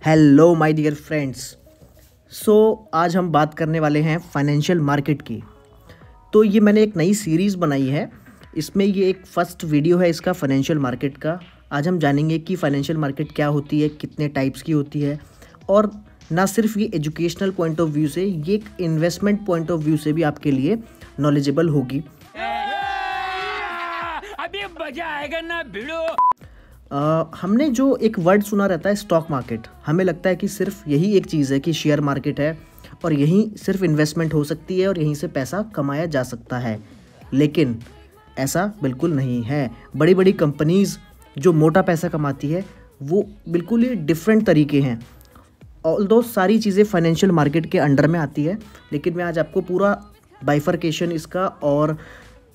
Hello my dear friends. So आज हम बात करने वाले हैं फाइनेंशियल मार्केट की। तो ये मैंने एक नई सीरीज़ बनाई है। इसमें ये एक फ़र्स्ट वीडियो है इसका फाइनेंशियल मार्केट का। आज हम जानेंगे कि फाइनेंशियल मार्केट क्या होती है, कितने टाइप्स की होती है, और ना सिर्फ ये एजुकेशनल पॉइंट ऑफ व्यू से, ये एक इन्वेस्टमेंट पॉइंट ऑफ व्यू से भी आपके लिए नॉलेजेबल होगी। अभी मजा आएगा ना भिड़ो। हमने जो एक वर्ड सुना रहता है स्टॉक मार्केट, हमें लगता है कि सिर्फ यही एक चीज़ है कि शेयर मार्केट है और यहीं सिर्फ इन्वेस्टमेंट हो सकती है और यहीं से पैसा कमाया जा सकता है। लेकिन ऐसा बिल्कुल नहीं है। बड़ी बड़ी कंपनीज़ जो मोटा पैसा कमाती है वो बिल्कुल ही डिफरेंट तरीके हैं। ऑल्दो सारी चीज़ें फाइनेंशियल मार्केट के अंडर में आती है, लेकिन मैं आज आपको पूरा बाइफरकेशन इसका और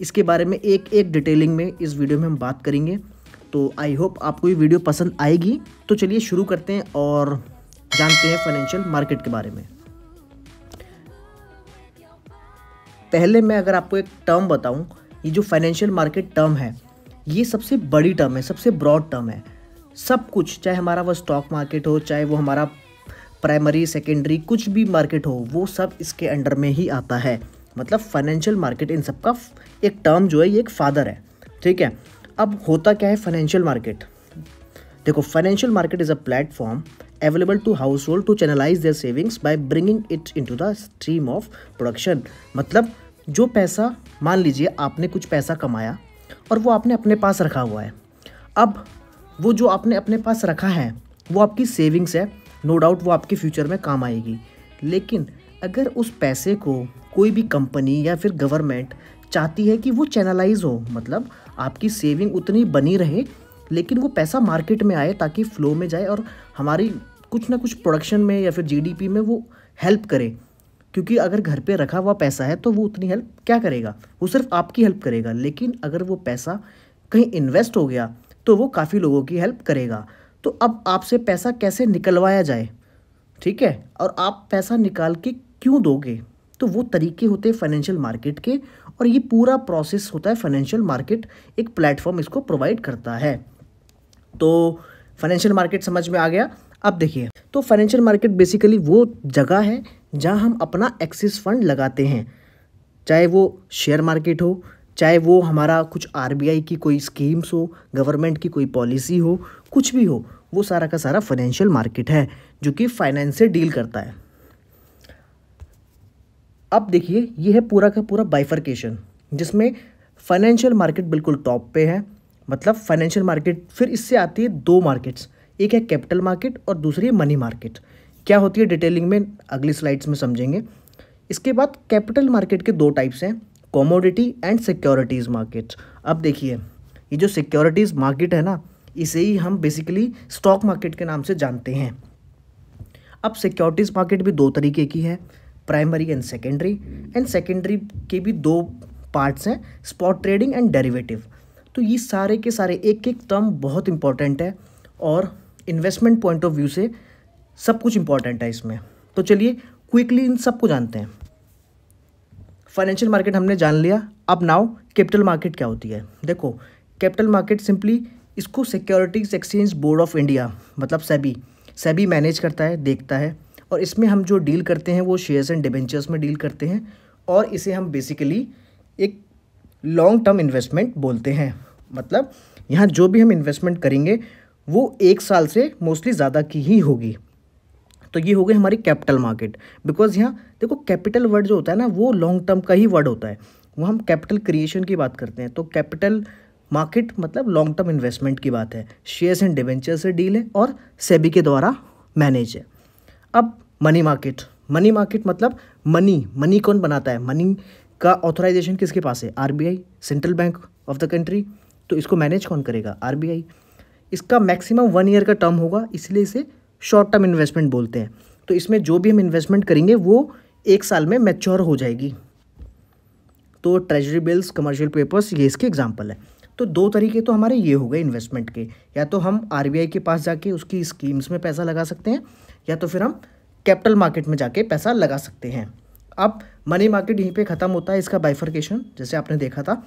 इसके बारे में एक एक डिटेलिंग में इस वीडियो में हम बात करेंगे। तो आई होप आपको ये वीडियो पसंद आएगी। तो चलिए शुरू करते हैं और जानते हैं फाइनेंशियल मार्केट के बारे में। पहले मैं अगर आपको एक टर्म बताऊं, ये जो फाइनेंशियल मार्केट टर्म है ये सबसे बड़ी टर्म है, सबसे ब्रॉड टर्म है। सब कुछ, चाहे हमारा वो स्टॉक मार्केट हो, चाहे वो हमारा प्राइमरी सेकेंडरी कुछ भी मार्केट हो, वो सब इसके अंडर में ही आता है। मतलब फाइनेंशियल मार्केट इन सब का एक टर्म जो है ये एक फादर है। ठीक है, अब होता क्या है फाइनेंशियल मार्केट? देखो, financial market is a platform available to household to channelize their savings by bringing it into the stream of production. मतलब जो पैसा, मान लीजिए आपने कुछ पैसा कमाया और वो आपने अपने पास रखा हुआ है। अब वो जो आपने अपने पास रखा है वो आपकी सेविंग्स है, नो डाउट वो आपके फ्यूचर में काम आएगी। लेकिन अगर उस पैसे को कोई भी कंपनी या फिर गवर्नमेंट चाहती है कि वो चैनलाइज हो, मतलब आपकी सेविंग उतनी बनी रहे लेकिन वो पैसा मार्केट में आए ताकि फ्लो में जाए और हमारी कुछ ना कुछ प्रोडक्शन में या फिर जीडीपी में वो हेल्प करे। क्योंकि अगर घर पे रखा हुआ पैसा है तो वो उतनी हेल्प क्या करेगा, वो सिर्फ आपकी हेल्प करेगा। लेकिन अगर वो पैसा कहीं इन्वेस्ट हो गया तो वो काफ़ी लोगों की हेल्प करेगा। तो अब आपसे पैसा कैसे निकलवाया जाए, ठीक है, और आप पैसा निकाल के क्यों दोगे, तो वो तरीके होते हैं फाइनेंशियल मार्केट के। और ये पूरा प्रोसेस होता है फाइनेंशियल मार्केट एक प्लेटफॉर्म इसको प्रोवाइड करता है। तो फाइनेंशियल मार्केट समझ में आ गया। अब देखिए, तो फाइनेंशियल मार्केट बेसिकली वो जगह है जहां हम अपना एक्सेस फंड लगाते हैं, चाहे वो शेयर मार्केट हो, चाहे वो हमारा कुछ आरबीआई की कोई स्कीम्स हो, गवर्नमेंट की कोई पॉलिसी हो, कुछ भी हो, वो सारा का सारा फाइनेंशियल मार्केट है जो कि फाइनेंस से डील करता है। अब देखिए, ये है पूरा का पूरा बाइफरकेशन जिसमें फाइनेंशियल मार्केट बिल्कुल टॉप पे है। मतलब फाइनेंशियल मार्केट, फिर इससे आती है दो मार्केट्स, एक है कैपिटल मार्केट और दूसरी है मनी मार्केट। क्या होती है डिटेलिंग में अगली स्लाइड्स में समझेंगे। इसके बाद कैपिटल मार्केट के दो टाइप्स हैं, कमोडिटी एंड सिक्योरिटीज़ मार्केट। अब देखिए, ये जो सिक्योरिटीज़ मार्केट है ना, इसे ही हम बेसिकली स्टॉक मार्केट के नाम से जानते हैं। अब सिक्योरिटीज़ मार्केट भी दो तरीके की है, primary and secondary. And secondary के भी दो पार्ट्स हैं, स्पॉट ट्रेडिंग एंड डेरिवेटिव। तो ये सारे के सारे एक एक टर्म बहुत इंपॉर्टेंट है और इन्वेस्टमेंट पॉइंट ऑफ व्यू से सब कुछ इंपॉर्टेंट है इसमें। तो चलिए क्विकली इन सब को जानते हैं। फाइनेंशियल मार्केट हमने जान लिया। अब नाउ कैपिटल मार्केट क्या होती है। देखो, कैपिटल मार्केट सिंपली इसको securities exchange board of India, मतलब सेबी मैनेज करता है, देखता है। और इसमें हम जो डील करते हैं वो शेयर्स एंड डिबेंचर्स में डील करते हैं और इसे हम बेसिकली एक लॉन्ग टर्म इन्वेस्टमेंट बोलते हैं। मतलब यहाँ जो भी हम इन्वेस्टमेंट करेंगे वो एक साल से मोस्टली ज़्यादा की ही होगी। तो ये हो गई हमारी कैपिटल मार्केट। बिकॉज यहाँ देखो, कैपिटल वर्ड जो होता है ना वो लॉन्ग टर्म का ही वर्ड होता है। वो हम कैपिटल क्रिएशन की बात करते हैं, तो कैपिटल मार्केट मतलब लॉन्ग टर्म इन्वेस्टमेंट की बात है। शेयर्स एंड डिबेंचर से डील है और सेबी के द्वारा मैनेज है। अब मनी मार्केट मतलब मनी कौन बनाता है, मनी का ऑथराइजेशन किसके पास है, RBI, central bank of the country. तो इसको मैनेज कौन करेगा, आरबीआई। इसका मैक्सिमम 1 ईयर का टर्म होगा, इसलिए इसे शॉर्ट टर्म इन्वेस्टमेंट बोलते हैं। तो इसमें जो भी हम इन्वेस्टमेंट करेंगे वो 1 साल में मैच्योर हो जाएगी। तो ट्रेजरी बिल्स, कमर्शियल पेपर्स, ये इसके एग्जाम्पल है। तो दो तरीके तो हमारे ये हो गए इन्वेस्टमेंट के, या तो हम आरबीआई के पास जाके उसकी स्कीम्स में पैसा लगा सकते हैं, या तो फिर हम कैपिटल मार्केट में जाके पैसा लगा सकते हैं। अब मनी मार्केट यहीं पे ख़त्म होता है इसका बाइफरकेशन, जैसे आपने देखा था।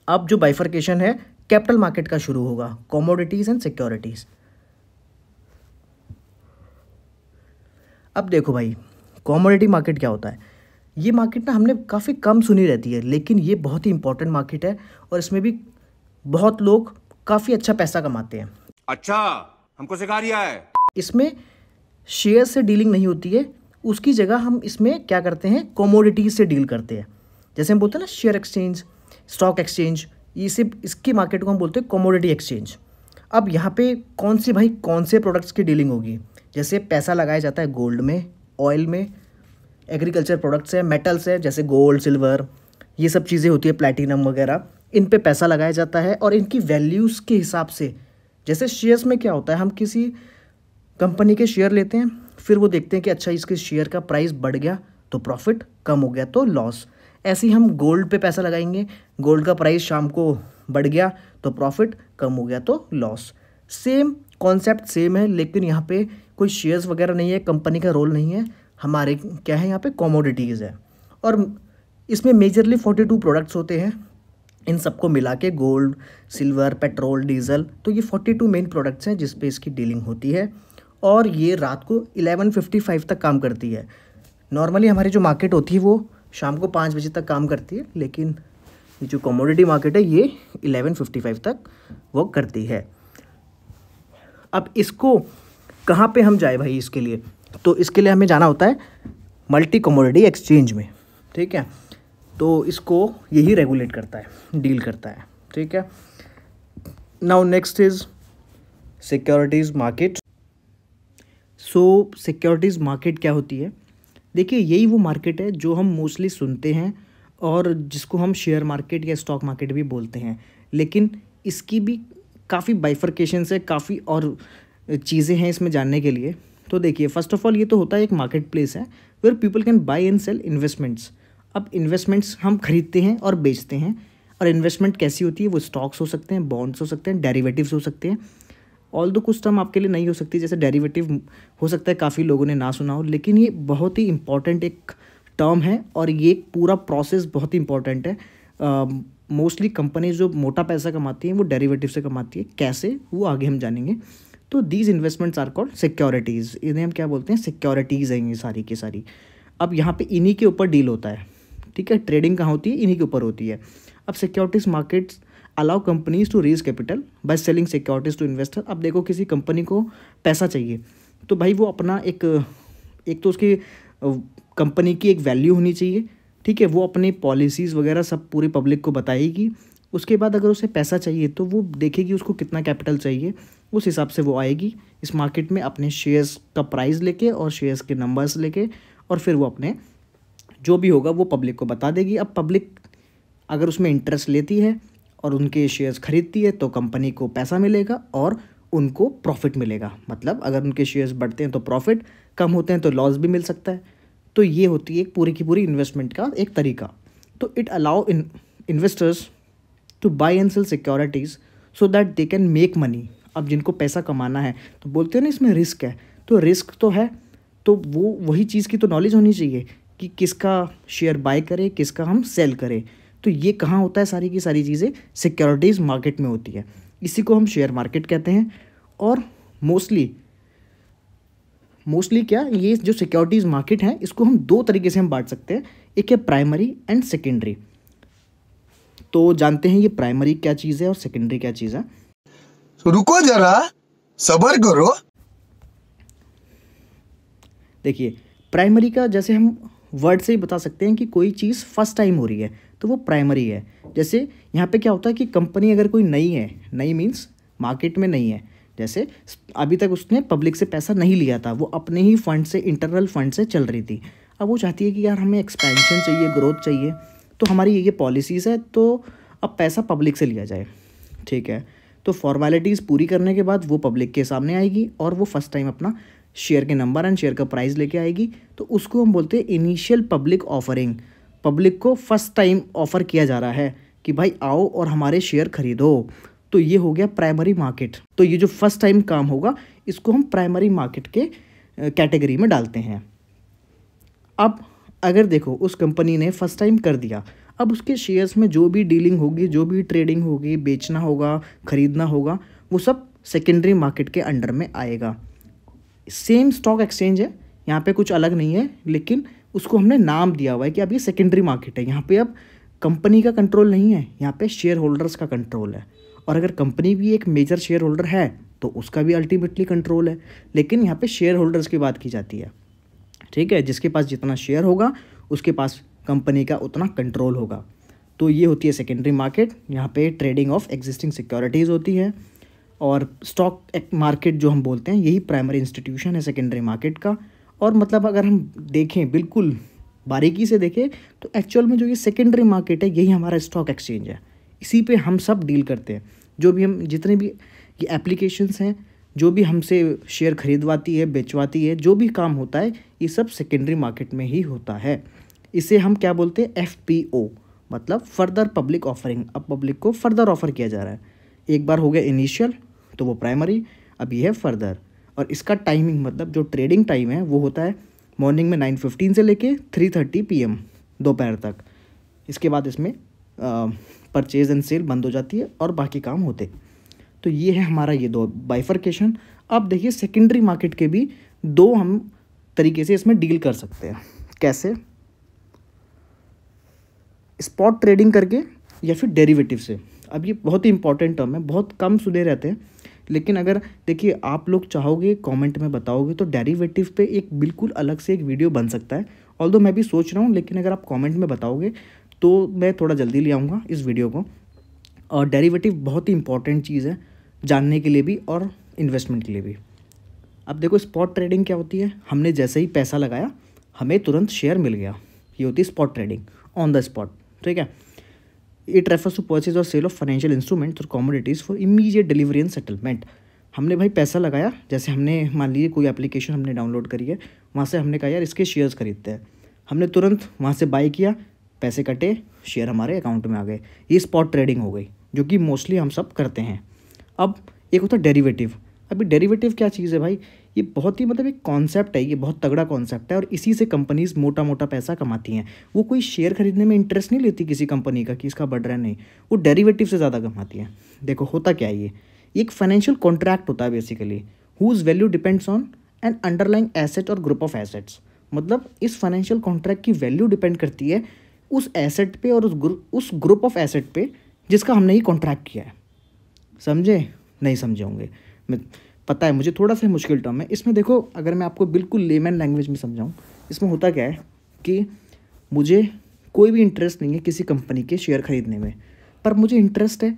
अब जो बाइफरकेशन है कैपिटल मार्केट का शुरू होगा, कमोडिटीज़ एंड सिक्योरिटीज़। अब देखो भाई, कमोडिटी मार्केट क्या होता है। ये मार्केट ना हमने काफ़ी कम सुनी रहती है, लेकिन ये बहुत ही इंपॉर्टेंट मार्केट है और इसमें भी बहुत लोग काफ़ी अच्छा पैसा कमाते हैं। अच्छा, हमको सिखा रिया है। इसमें शेयर से डीलिंग नहीं होती है, उसकी जगह हम इसमें क्या करते हैं, कमोडिटीज से डील करते हैं। जैसे हम बोलते हैं ना शेयर एक्सचेंज, स्टॉक एक्सचेंज, ये सिर्फ इसकी मार्केट को हम बोलते हैं कमोडिटी एक्सचेंज। अब यहाँ पे कौन से प्रोडक्ट्स की डीलिंग होगी। जैसे पैसा लगाया जाता है गोल्ड में, ऑयल में, एग्रीकल्चर प्रोडक्ट्स है, मेटल्स है, जैसे गोल्ड, सिल्वर, ये सब चीज़ें होती है, प्लैटिनम वगैरह, इन पे पैसा लगाया जाता है और इनकी वैल्यूज़ के हिसाब से, जैसे शेयर्स में क्या होता है, हम किसी कंपनी के शेयर लेते हैं, फिर वो देखते हैं कि अच्छा इसके शेयर का प्राइस बढ़ गया तो प्रॉफिट, कम हो गया तो लॉस। ऐसे ही हम गोल्ड पे पैसा लगाएंगे, गोल्ड का प्राइस शाम को बढ़ गया तो प्रॉफिट, कम हो गया तो लॉस। सेम कॉन्सेप्ट सेम है, लेकिन यहाँ पे कोई शेयर्स वगैरह नहीं है, कंपनी का रोल नहीं है, हमारे क्या है यहाँ पे कमोडिटीज़ है। और इसमें मेजरली 42 प्रोडक्ट्स होते हैं, इन सबको मिला के गोल्ड, सिल्वर, पेट्रोल, डीजल, तो ये 42 मेन प्रोडक्ट्स हैं जिस पे इसकी डीलिंग होती है और ये रात को 11:55 तक काम करती है। नॉर्मली हमारी जो मार्केट होती है वो शाम को 5 बजे तक काम करती है, लेकिन ये जो कमोडिटी मार्केट है ये 11:55 तक वर्क करती है। अब इसको कहाँ पे हम जाए भाई इसके लिए, तो इसके लिए हमें जाना होता है मल्टी कमोडिटी एक्सचेंज में, ठीक है। तो इसको यही रेगुलेट करता है, डील करता है, ठीक है। Now next is securities market. So securities market क्या होती है। देखिए, यही वो मार्केट है जो हम मोस्टली सुनते हैं और जिसको हम शेयर मार्केट या स्टॉक मार्केट भी बोलते हैं, लेकिन इसकी भी काफ़ी बाइफर्केशंस है, काफ़ी और चीज़ें हैं इसमें जानने के लिए। तो देखिए, फर्स्ट ऑफ ऑल ये तो होता है एक मार्केट प्लेस है where people can buy and sell investments. अब इन्वेस्टमेंट्स हम खरीदते हैं और बेचते हैं, और इन्वेस्टमेंट कैसी होती है, वो स्टॉक्स हो सकते हैं, बॉन्ड्स हो सकते हैं, डेरिवेटिव्स हो सकते हैं। ऑल दो कुछ टर्म आपके लिए नहीं हो सकती, जैसे डेरिवेटिव हो सकता है काफ़ी लोगों ने ना सुना हो, लेकिन ये बहुत ही इंपॉर्टेंट एक टर्म है और ये पूरा प्रोसेस बहुत ही इंपॉर्टेंट है। मोस्टली कंपनीज जो मोटा पैसा कमाती हैं वो डेरिवेटिव से कमाती है, कैसे वो आगे हम जानेंगे। तो these investments are called securities, इन्हें हम क्या बोलते हैं, सिक्योरिटीज़ हैं ये सारी की सारी। अब यहाँ पे इन्हीं के ऊपर डील होता है, ठीक है। ट्रेडिंग कहाँ होती है, इन्हीं के ऊपर होती है। अब securities markets allow companies to raise capital by selling securities to investor. अब देखो, किसी कंपनी को पैसा चाहिए तो भाई वो अपना एक तो उसकी कंपनी की एक वैल्यू होनी चाहिए, ठीक है। वो अपनी पॉलिसीज़ वगैरह सब पूरी पब्लिक को बताएगी। उसके बाद अगर उसे पैसा चाहिए तो वो देखेगी उसको कितना कैपिटल चाहिए, उस हिसाब से वो आएगी इस मार्केट में अपने शेयर्स का प्राइस लेके और शेयर्स के नंबर्स लेके, और फिर वो अपने जो भी होगा वो पब्लिक को बता देगी। अब पब्लिक अगर उसमें इंटरेस्ट लेती है और उनके शेयर्स खरीदती है तो कंपनी को पैसा मिलेगा और उनको प्रॉफिट मिलेगा। मतलब अगर उनके शेयर्स बढ़ते हैं तो प्रॉफिट, कम होते हैं तो लॉस भी मिल सकता है। तो ये होती है पूरी की पूरी इन्वेस्टमेंट का एक तरीका। तो it allow investors to buy and sell securities so that they can make money. अब जिनको पैसा कमाना है तो बोलते हैं ना इसमें रिस्क है, तो रिस्क तो है, तो वो वही चीज़ की तो नॉलेज होनी चाहिए कि किसका शेयर बाय करें, किसका हम सेल करें। तो ये कहाँ होता है, सारी की सारी चीज़ें सिक्योरिटीज़ मार्केट में होती है। इसी को हम शेयर मार्केट कहते हैं। और मोस्टली क्या, ये जो सिक्योरिटीज़ मार्केट है इसको हम दो तरीके से हम बांट सकते हैं, एक है प्राइमरी एंड सेकेंडरी। तो जानते हैं ये प्राइमरी क्या चीज़ है और सेकेंडरी क्या चीज़ है। रुको जरा, सब्र करो। देखिए, प्राइमरी का जैसे हम वर्ड से ही बता सकते हैं कि कोई चीज़ फर्स्ट टाइम हो रही है तो वो प्राइमरी है। जैसे यहाँ पे क्या होता है कि कंपनी अगर कोई नई है, नई मीन्स मार्केट में नहीं है, जैसे अभी तक उसने पब्लिक से पैसा नहीं लिया था, वो अपने ही फंड से, इंटरनल फंड से चल रही थी। अब वो चाहती है कि यार हमें एक्सपेंशन चाहिए, ग्रोथ चाहिए, तो हमारी ये पॉलिसीज़ है, तो अब पैसा पब्लिक से लिया जाए, ठीक है। तो फॉर्मेलिटीज़ पूरी करने के बाद वो पब्लिक के सामने आएगी और वो फर्स्ट टाइम अपना शेयर के नंबर एंड शेयर का प्राइस लेके आएगी। तो उसको हम बोलते हैं इनिशियल पब्लिक ऑफरिंग। पब्लिक को फर्स्ट टाइम ऑफ़र किया जा रहा है कि भाई आओ और हमारे शेयर खरीदो। तो ये हो गया प्राइमरी मार्केट। तो ये जो फर्स्ट टाइम काम होगा इसको हम प्राइमरी मार्केट के कैटेगरी में डालते हैं। अब अगर देखो उस कंपनी ने फर्स्ट टाइम कर दिया, अब उसके शेयर्स में जो भी डीलिंग होगी, जो भी ट्रेडिंग होगी, बेचना होगा, खरीदना होगा, वो सब सेकेंडरी मार्केट के अंडर में आएगा। सेम स्टॉक एक्सचेंज है, यहाँ पे कुछ अलग नहीं है, लेकिन उसको हमने नाम दिया हुआ है कि अब ये सेकेंडरी मार्केट है। यहाँ पे अब कंपनी का कंट्रोल नहीं है, यहाँ पे शेयर होल्डर्स का कंट्रोल है। और अगर कंपनी भी एक मेजर शेयर होल्डर है तो उसका भी अल्टीमेटली कंट्रोल है, लेकिन यहाँ पे शेयर होल्डर्स की बात की जाती है, ठीक है। जिसके पास जितना शेयर होगा उसके पास कंपनी का उतना कंट्रोल होगा। तो ये होती है सेकेंडरी मार्केट। यहाँ पे ट्रेडिंग ऑफ एग्जिस्टिंग सिक्योरिटीज़ होती है। और स्टॉक मार्केट जो हम बोलते हैं यही प्राइमरी इंस्टीट्यूशन है सेकेंडरी मार्केट का। और मतलब अगर हम देखें, बिल्कुल बारीकी से देखें, तो एक्चुअल में जो ये सेकेंडरी मार्केट है यही हमारा स्टॉक एक्सचेंज है। इसी पे हम सब डील करते हैं। जो भी हम जितने भी ये एप्लीकेशंस हैं, जो भी हमसे शेयर खरीदवाती है, बेचवाती है, जो भी काम होता है, ये सब सेकेंडरी मार्केट में ही होता है। इसे हम क्या बोलते हैं? FPO, मतलब फर्दर पब्लिक ऑफरिंग। अब पब्लिक को फर्दर ऑफर किया जा रहा है। एक बार हो गया इनिशियल तो वो प्राइमरी, अब ये है फर्दर। और इसका टाइमिंग, मतलब जो ट्रेडिंग टाइम है वो होता है मॉर्निंग में 9:15 से लेके 3:30 PM दोपहर तक। इसके बाद इसमें परचेज एंड सेल बंद हो जाती है और बाकी काम होते। तो ये है हमारा ये दो बाइफर्केशन। अब देखिए सेकेंडरी मार्केट के भी दो हम तरीके से इसमें डील कर सकते हैं। कैसे? स्पॉट ट्रेडिंग करके या फिर डेरिवेटिव से। अब ये बहुत ही इंपॉर्टेंट टर्म है, बहुत कम सुने रहते हैं, लेकिन अगर देखिए आप लोग चाहोगे, कमेंट में बताओगे तो डेरिवेटिव पे एक बिल्कुल अलग से एक वीडियो बन सकता है। ऑल्दो मैं भी सोच रहा हूँ, लेकिन अगर आप कमेंट में बताओगे तो मैं थोड़ा जल्दी ले आऊँगा इस वीडियो को। और डेरिवेटिव बहुत ही इंपॉर्टेंट चीज़ है जानने के लिए भी और इन्वेस्टमेंट के लिए भी। अब देखो स्पॉट ट्रेडिंग क्या होती है? हमने जैसे ही पैसा लगाया हमें तुरंत शेयर मिल गया, ये होती है spot trading, on the spot, ठीक है। इट रेफर्स टू परचेज और सेल ऑफ फाइनेंशियल इंस्ट्रूमेंट्स और commodities for immediate delivery and settlement. हमने भाई पैसा लगाया, जैसे हमने मान लीजिए कोई एप्लीकेशन हमने डाउनलोड करी है, वहाँ से हमने कहा यार इसके शेयर्स खरीदते हैं, हमने तुरंत वहाँ से बाई किया, पैसे कटे, शेयर हमारे अकाउंट में आ गए। ये स्पॉट ट्रेडिंग हो गई, जो कि मोस्टली हम सब करते हैं। अब एक होता है डेरिवेटिव। अभी डेरिवेटिव क्या चीज़ है भाई? ये बहुत ही मतलब एक कॉन्सेप्ट है, ये बहुत तगड़ा कॉन्सेप्ट है और इसी से कंपनीज मोटा मोटा पैसा कमाती हैं। वो कोई शेयर खरीदने में इंटरेस्ट नहीं लेती किसी कंपनी का कि इसका बढ़ रहा है, नहीं, वो डेरिवेटिव से ज़्यादा कमाती हैं। देखो होता क्या है, ये एक फाइनेंशियल कॉन्ट्रैक्ट होता है basically, whose value depends on an underlying asset और ग्रुप ऑफ एसेट्स। मतलब इस फाइनेंशियल कॉन्ट्रैक्ट की वैल्यू डिपेंड करती है उस एसेट पे और उस ग्रुप ऑफ एसेट पे जिसका हमने ही कॉन्ट्रैक्ट किया है। समझे? नहीं समझे होंगे, मैं पता है मुझे थोड़ा सा मुश्किल टर्म है इसमें। देखो अगर मैं आपको बिल्कुल लेमन लैंग्वेज में समझाऊं, इसमें होता क्या है कि मुझे कोई भी इंटरेस्ट नहीं है किसी कंपनी के शेयर खरीदने में, पर मुझे इंटरेस्ट है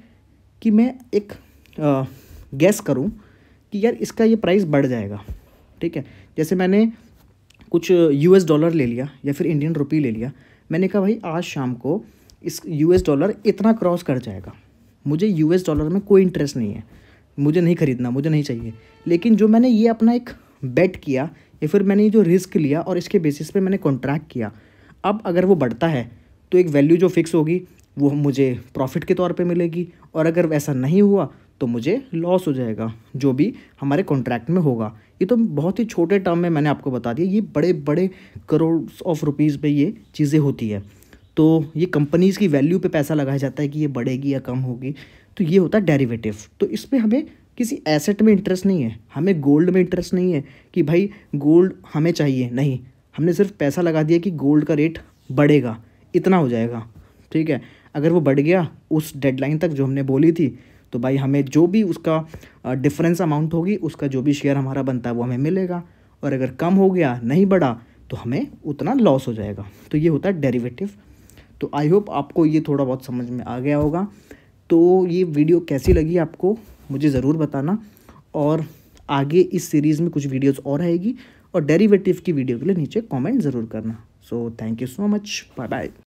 कि मैं एक गैस करूं कि यार इसका ये प्राइस बढ़ जाएगा, ठीक है। जैसे मैंने कुछ $US ले लिया या फिर इंडियन रुपी ले लिया, मैंने कहा भाई आज शाम को इस $US इतना क्रॉस कर जाएगा। मुझे $US में कोई इंटरेस्ट नहीं है, मुझे नहीं खरीदना, मुझे नहीं चाहिए। लेकिन जो मैंने ये अपना एक बेट किया या फिर मैंने जो रिस्क लिया और इसके बेसिस पे मैंने कॉन्ट्रैक्ट किया, अब अगर वो बढ़ता है तो एक वैल्यू जो फिक्स होगी वो मुझे प्रॉफिट के तौर पे मिलेगी, और अगर वैसा नहीं हुआ तो मुझे लॉस हो जाएगा जो भी हमारे कॉन्ट्रैक्ट में होगा। ये तो बहुत ही छोटे टर्म में मैंने आपको बता दिया, ये बड़े बड़े करोड़ ऑफ रुपीज़ पे ये चीज़ें होती है। तो ये कंपनीज़ की वैल्यू पे पैसा लगाया जाता है कि ये बढ़ेगी या कम होगी, तो ये होता है डेरिवेटिव। तो इसमें हमें किसी एसेट में इंटरेस्ट नहीं है, हमें गोल्ड में इंटरेस्ट नहीं है कि भाई गोल्ड हमें चाहिए, नहीं, हमने सिर्फ पैसा लगा दिया कि गोल्ड का रेट बढ़ेगा, इतना हो जाएगा, ठीक है। अगर वो बढ़ गया उस डेडलाइन तक जो हमने बोली थी, तो भाई हमें जो भी उसका डिफरेंस अमाउंट होगी, उसका जो भी शेयर हमारा बनता है वो हमें मिलेगा, और अगर कम हो गया, नहीं बढ़ा, तो हमें उतना लॉस हो जाएगा। तो ये होता है डेरिवेटिव। तो आई होप आपको ये थोड़ा बहुत समझ में आ गया होगा। तो ये वीडियो कैसी लगी आपको मुझे ज़रूर बताना, और आगे इस सीरीज़ में कुछ वीडियोस और आएगी, और डेरिवेटिव की वीडियो के लिए नीचे कमेंट ज़रूर करना। So thank you so much, bye bye.